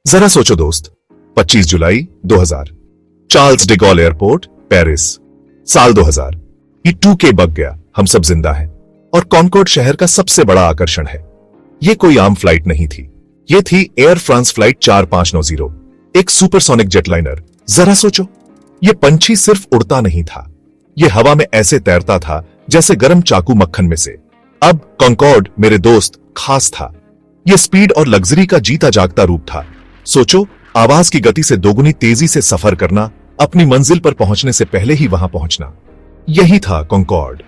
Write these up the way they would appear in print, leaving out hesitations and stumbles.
जरा सोचो दोस्त, 25 जुलाई 2000, Charles de Gaulle airport, Paris, साल 2000। ये 2K बग गया, हम सब जिंदा हैं और कॉनकॉर्ड शहर का सबसे बड़ा आकर्षण है। ये कोई आम फ्लाइट नहीं थी, ये थी एयर फ्रांस फ्लाइट 4590, एक सुपरसोनिक जेटलाइनर। जरा सोचो, ये पंछी सिर्फ उड़ता नहीं था, ये हवा में ऐसे तैरता था जैसे गर्म चाकू मक्खन में से। अब कॉनकॉर्ड मेरे दोस्त खास था, ये स्पीड और लग्जरी का जीता जागता रूप था। सोचो, आवाज की गति से दोगुनी तेजी से सफर करना, अपनी मंजिल पर पहुंचने से पहले ही वहां पहुंचना, यही था कॉनकॉर्ड।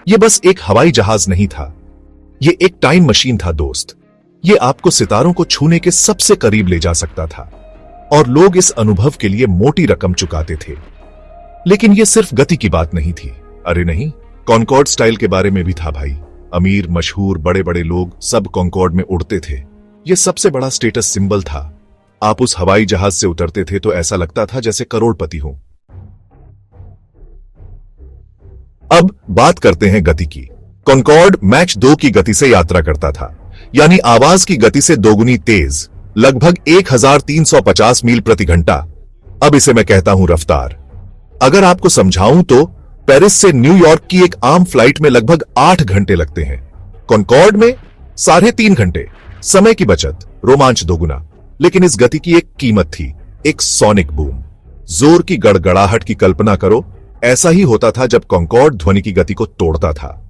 ये बस एक हवाई जहाज नहीं था, ये एक टाइम मशीन था दोस्त। ये आपको सितारों को छूने के सबसे करीब ले जा सकता था और लोग इस अनुभव के लिए मोटी रकम चुकाते थे। लेकिन ये सिर्फ गति की बात नहीं थी। अरे नहीं, कॉनकॉर्ड स्टाइल के बारे में भी था भाई। अमीर, मशहूर, बड़े बड़े लोग सब कॉनकॉर्ड में उड़ते थे। ये सबसे बड़ा स्टेटस सिंबल था। आप उस हवाई जहाज से उतरते थे तो ऐसा लगता था जैसे करोड़पति हो। अब बात करते हैं गति की। कॉनकॉर्ड मैच 2 की गति से यात्रा करता था, यानी आवाज की गति से दोगुनी तेज, लगभग 1350 मील प्रति घंटा। अब इसे मैं कहता हूं रफ्तार। अगर आपको समझाऊं तो पेरिस से न्यूयॉर्क की एक आम फ्लाइट में लगभग 8 घंटे लगते हैं, कॉनकॉर्ड में 3.5 घंटे। समय की बचत, रोमांच दोगुना। लेकिन इस गति की एक कीमत थी, एक सोनिक बूम। जोर की गड़गड़ाहट की कल्पना करो, ऐसा ही होता था जब कॉनकॉर्ड ध्वनि की गति को तोड़ता था।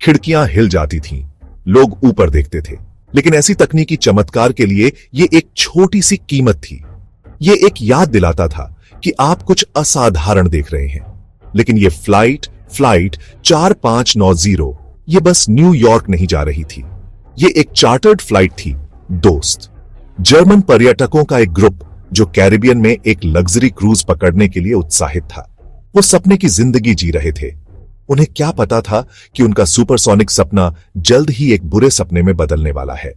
खिड़कियां हिल जाती थीं, लोग ऊपर देखते थे। लेकिन ऐसी तकनीकी चमत्कार के लिए ये एक छोटी सी कीमत थी। ये एक याद दिलाता था कि आप कुछ असाधारण देख रहे हैं। लेकिन ये फ्लाइट 4590 ये बस न्यूयॉर्क नहीं जा रही थी, ये एक चार्टर्ड फ्लाइट थी दोस्त। जर्मन पर्यटकों का एक ग्रुप जो कैरिबियन में एक लग्जरी क्रूज पकड़ने के लिए उत्साहित था। वो सपने की जिंदगी जी रहे थे। उन्हें क्या पता था कि उनका सुपरसोनिक सपना जल्द ही एक बुरे सपने में बदलने वाला है।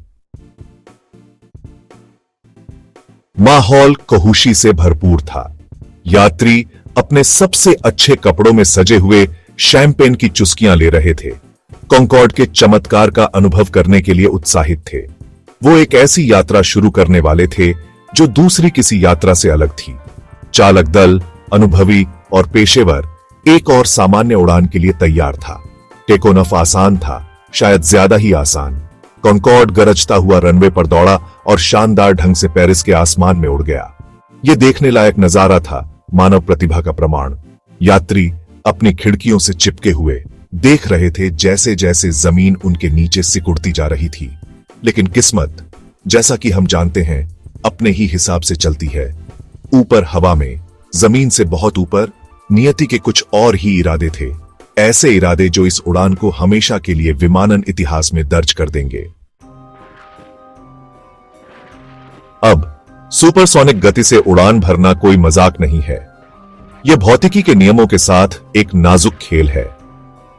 माहौल खुशी से भरपूर था। यात्री अपने सबसे अच्छे कपड़ों में सजे हुए शैंपेन की चुस्कियां ले रहे थे, कॉनकॉर्ड के चमत्कार का अनुभव करने के लिए उत्साहित थे। वो एक ऐसी यात्रा शुरू करने वाले थे जो दूसरी किसी यात्रा से अलग थी। चालक दल, अनुभवी और पेशेवर, एक और सामान्य उड़ान के लिए तैयार था। टेक ऑफ आसान था, शायद ज्यादा ही आसान। कॉनकॉर्ड गरजता हुआ रनवे पर दौड़ा और शानदार ढंग से पेरिस के आसमान में उड़ गया। यह देखने लायक नजारा था, मानव प्रतिभा का प्रमाण। यात्री अपनी खिड़कियों से चिपके हुए देख रहे थे जैसे जैसे जमीन उनके नीचे सिकुड़ती जा रही थी। लेकिन किस्मत, जैसा कि हम जानते हैं, अपने ही हिसाब से चलती है। ऊपर हवा में, जमीन से बहुत ऊपर, नियति के कुछ और ही इरादे थे। ऐसे इरादे जो इस उड़ान को हमेशा के लिए विमानन इतिहास में दर्ज कर देंगे। अब सुपरसोनिक गति से उड़ान भरना कोई मजाक नहीं है। यह भौतिकी के नियमों के साथ एक नाजुक खेल है।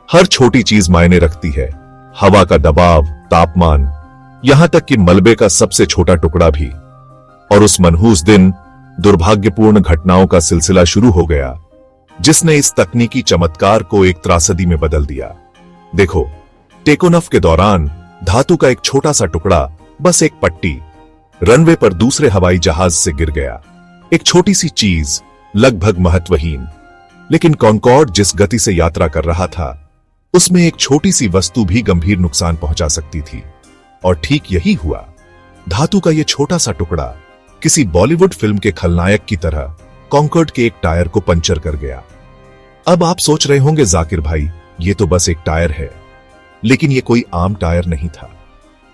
हर छोटी चीज मायने रखती है, हवा का दबाव, तापमान, यहां तक कि मलबे का सबसे छोटा टुकड़ा भी। और उस मनहूस दिन दुर्भाग्यपूर्ण घटनाओं का सिलसिला शुरू हो गया, जिसने इस तकनीकी चमत्कार को एक त्रासदी में बदल दिया। देखो, टेकोनफ के दौरान धातु का एक छोटा सा टुकड़ा, बस एक पट्टी, रनवे पर दूसरे हवाई जहाज से गिर गया। एक छोटी सी चीज, लगभग महत्वहीन। लेकिन कॉनकॉर्ड जिस गति से यात्रा कर रहा था, उसमें एक छोटी सी वस्तु भी गंभीर नुकसान पहुंचा सकती थी। और ठीक यही हुआ। धातु का यह छोटा सा टुकड़ा किसी बॉलीवुड फिल्म के खलनायक की तरह कॉनकॉर्ड के एक टायर को पंचर कर गया। अब आप सोच रहे होंगे, जाकिर भाई, ये तो बस एक टायर है। लेकिन यह कोई आम टायर नहीं था।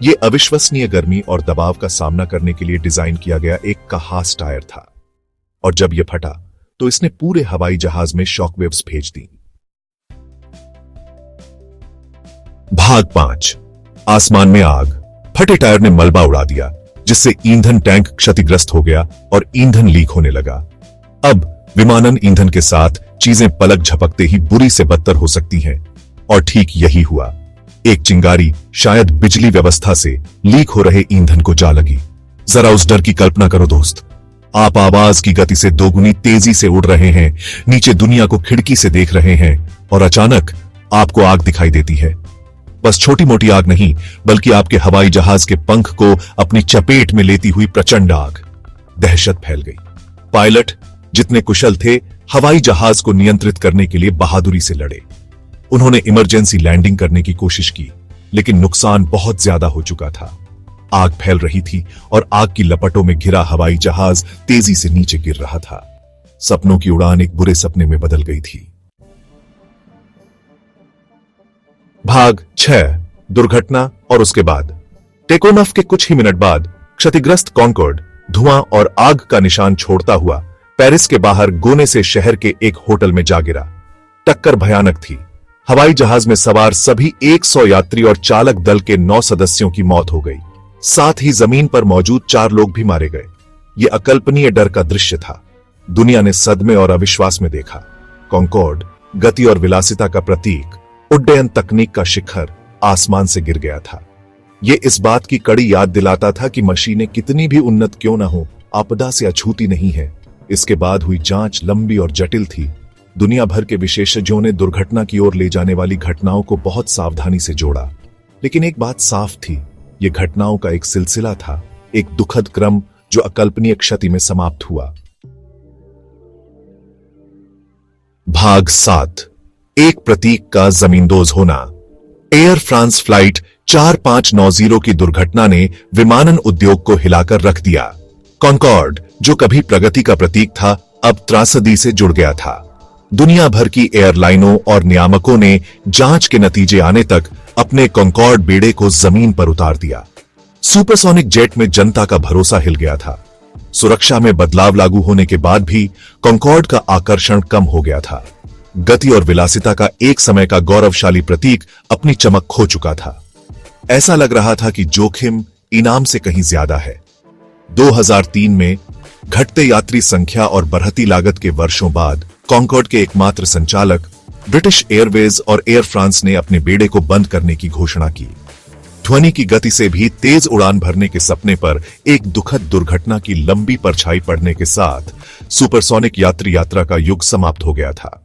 यह अविश्वसनीय गर्मी और दबाव का सामना करने के लिए डिजाइन किया गया एक खास टायर था। और जब यह फटा तो इसने पूरे हवाई जहाज में शॉकवेव्स भेज दी। भाग 5। आसमान में आग। फटे टायर ने मलबा उड़ा दिया, जिससे ईंधन टैंक क्षतिग्रस्त हो गया और ईंधन लीक होने लगा। अब विमानन ईंधन के साथ चीजें पलक झपकते ही बुरी से बदतर हो सकती हैं। और ठीक यही हुआ। एक चिंगारी शायद बिजली व्यवस्था से लीक हो रहे ईंधन को जा लगी। जरा उस डर की कल्पना करो दोस्त। आप आवाज की गति से दोगुनी तेजी से उड़ रहे हैं, नीचे दुनिया को खिड़की से देख रहे हैं और अचानक आपको आग दिखाई देती है। बस छोटी मोटी आग नहीं, बल्कि आपके हवाई जहाज के पंख को अपनी चपेट में लेती हुई प्रचंड आग। दहशत फैल गई। पायलट जितने कुशल थे, हवाई जहाज को नियंत्रित करने के लिए बहादुरी से लड़े। उन्होंने इमरजेंसी लैंडिंग करने की कोशिश की, लेकिन नुकसान बहुत ज्यादा हो चुका था। आग फैल रही थी और आग की लपटों में घिरा हवाई जहाज तेजी से नीचे गिर रहा था। सपनों की उड़ान एक बुरे सपने में बदल गई थी। भाग 6, दुर्घटना और उसके बाद। टेक ऑफ के कुछ ही मिनट बाद क्षतिग्रस्त कॉन्कॉर्ड धुआं और आग का निशान छोड़ता हुआ पेरिस के बाहर गोने से शहर के एक होटल में जा गिरा। टक्कर भयानक थी। हवाई जहाज में सवार सभी 100 यात्री और चालक दल के 9 सदस्यों की मौत हो गई। साथ ही जमीन पर मौजूद 4 लोग भी मारे गए। यह अकल्पनीय डर का दृश्य था। दुनिया ने सदमे और अविश्वास में देखा। कॉन्कॉर्ड, गति और विलासिता का प्रतीक, उड्डयन तकनीक का शिखर, आसमान से गिर गया था। यह इस बात की कड़ी याद दिलाता था कि मशीनें कितनी भी उन्नत क्यों न हो, आपदा से अछूती नहीं है। इसके बाद हुई जांच लंबी और जटिल थी। दुनिया भर के विशेषज्ञों ने दुर्घटना की ओर ले जाने वाली घटनाओं को बहुत सावधानी से जोड़ा, लेकिन एक बात साफ थी, यह घटनाओं का एक सिलसिला था, एक दुखद क्रम जो अकल्पनीय क्षति में समाप्त हुआ। भाग 7, एक प्रतीक का जमींदोज होना। एयर फ्रांस फ्लाइट 4590 की दुर्घटना ने विमानन उद्योग को हिलाकर रख दिया। कॉन्कॉर्ड, जो कभी प्रगति का प्रतीक था, अब त्रासदी से जुड़ गया था। दुनिया भर की एयरलाइनों और नियामकों ने जांच के नतीजे आने तक अपने कॉन्कॉर्ड बेड़े को जमीन पर उतार दिया। सुपरसोनिक जेट में जनता का भरोसा हिल गया था। सुरक्षा में बदलाव लागू होने के बाद भी कॉन्कॉर्ड का आकर्षण कम हो गया था। गति और विलासिता का एक समय का गौरवशाली प्रतीक अपनी चमक खो चुका था। ऐसा लग रहा था कि जोखिम इनाम से कहीं ज्यादा है। 2003 में घटते यात्री संख्या और बढ़ती लागत के वर्षों बाद कॉन्कॉर्ड के एकमात्र संचालक ब्रिटिश एयरवेज और एयर फ्रांस ने अपने बेड़े को बंद करने की घोषणा की। ध्वनि की गति से भी तेज उड़ान भरने के सपने पर एक दुखद दुर्घटना की लंबी परछाई पड़ने के साथ सुपरसोनिक यात्री यात्रा का युग समाप्त हो गया था।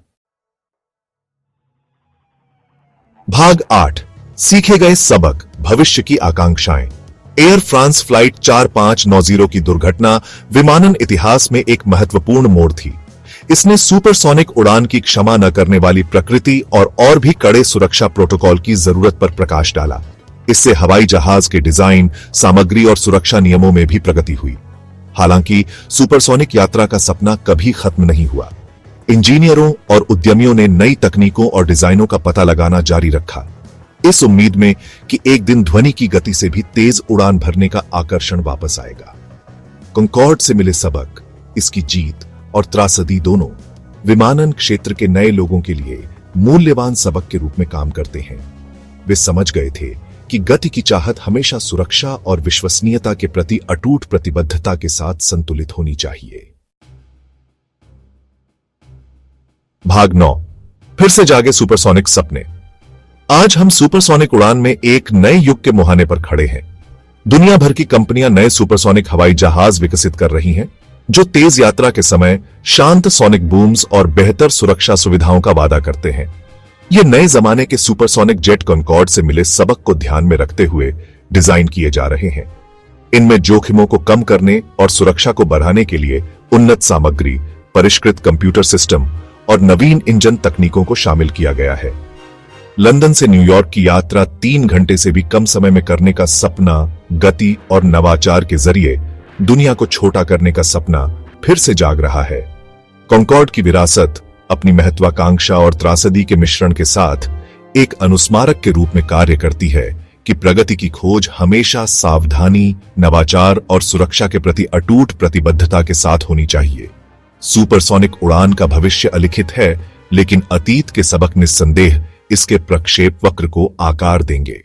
भाग 8, सीखे गए सबक, भविष्य की आकांक्षाएं। एयर फ्रांस फ्लाइट 4590 की दुर्घटना विमानन इतिहास में एक महत्वपूर्ण मोड़ थी। इसने सुपरसोनिक उड़ान की क्षमा न करने वाली प्रकृति और भी कड़े सुरक्षा प्रोटोकॉल की जरूरत पर प्रकाश डाला। इससे हवाई जहाज के डिजाइन, सामग्री और सुरक्षा नियमों में भी प्रगति हुई। हालांकि सुपरसोनिक यात्रा का सपना कभी खत्म नहीं हुआ। इंजीनियरों और उद्यमियों ने नई तकनीकों और डिजाइनों का पता लगाना जारी रखा, इस उम्मीद में कि एक दिन ध्वनि की गति से भी तेज उड़ान भरने का आकर्षण वापस आएगा। कॉन्कॉर्ड से मिले सबक, इसकी जीत और त्रासदी दोनों विमानन क्षेत्र के नए लोगों के लिए मूल्यवान सबक के रूप में काम करते हैं। वे समझ गए थे कि गति की चाहत हमेशा सुरक्षा और विश्वसनीयता के प्रति अटूट प्रतिबद्धता के साथ संतुलित होनी चाहिए। भाग 9, फिर से जागे सुपरसोनिक सपने। आज हम सुपरसोनिक उड़ान में एक नए युग के मुहाने पर खड़े हैं। दुनिया भर की कंपनियां नए सुपरसोनिक हवाई जहाज विकसित कर रही हैं, जो तेज यात्रा के समय शांत सोनिक बूम्स और बेहतर सुरक्षा सुविधाओं का वादा करते हैं। ये नए जमाने के सुपरसोनिक जेट कॉन्कॉर्ड से मिले सबक को ध्यान में रखते हुए डिजाइन किए जा रहे हैं। इनमें जोखिमों को कम करने और सुरक्षा को बढ़ाने के लिए उन्नत सामग्री, परिष्कृत कंप्यूटर सिस्टम और नवीन इंजन तकनीकों को शामिल किया गया है। लंदन से न्यूयॉर्क की यात्रा 3 घंटे से भी कम समय में करने का सपना, गति और नवाचार के जरिए दुनिया को छोटा करने का सपना फिर से जाग रहा है। कॉन्कॉर्ड की विरासत अपनी महत्वाकांक्षा और त्रासदी के मिश्रण के साथ एक अनुस्मारक के रूप में कार्य करती है कि प्रगति की खोज हमेशा सावधानी, नवाचार और सुरक्षा के प्रति अटूट प्रतिबद्धता के साथ होनी चाहिए। सुपरसोनिक उड़ान का भविष्य अलिखित है, लेकिन अतीत के सबक निस्संदेह इसके प्रक्षेप वक्र को आकार देंगे।